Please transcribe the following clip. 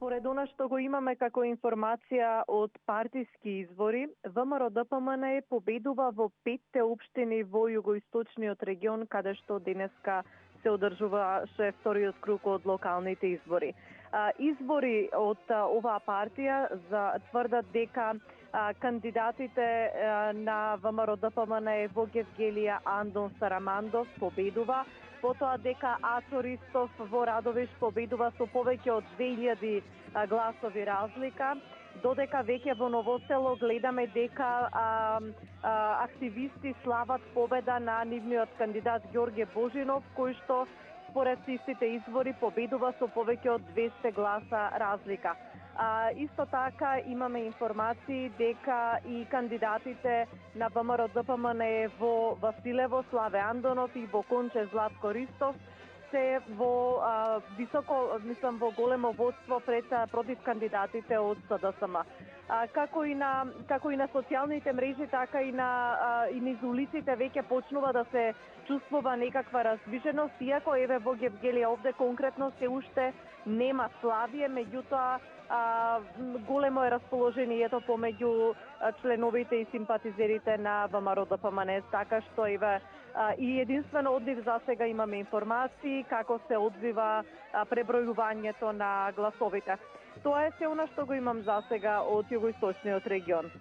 Според она што го имаме како информација од партиски избори, ВМРО-ДПМН победува во 5 општини во југоисточниот регион, каде што денеска се одржуваше вториот круг од локалните избори. Избори од оваа партија тврдат дека кандидатите на ВМРО-ДПМН во Гевгелија Андон Сарамандов победува, потоа дека Ачо Ристов во Радовиш победува со повеќе од 2000 гласови разлика, додека веќе во Новосело гледаме дека активисти слават победа на нивниот кандидат Ѓорѓе Божинов, кој што според истите избори победува со повеќе од 200 гласа разлика. Исто така имаме информации дека и кандидатите на ВМРО-ДПМН во Василево, Славе Андонов и во Конче Златко Ристов се во во големо водство против кандидатите од СДСМ. Како и на социјалните мрежи, така и низ улиците веќе почнува да се чувствува некаква раздвиженост, иако еве во Гевгелија овде конкретно се уште нема славие, меѓутоа големо е расположението помеѓу членовите и симпатизерите на ВМРО-ДПМН, така што еве и единствено од нив засега имаме информации како се одвива пребројувањето на гласовите. Тоа е се она што го имам засега од југоисточниот регион.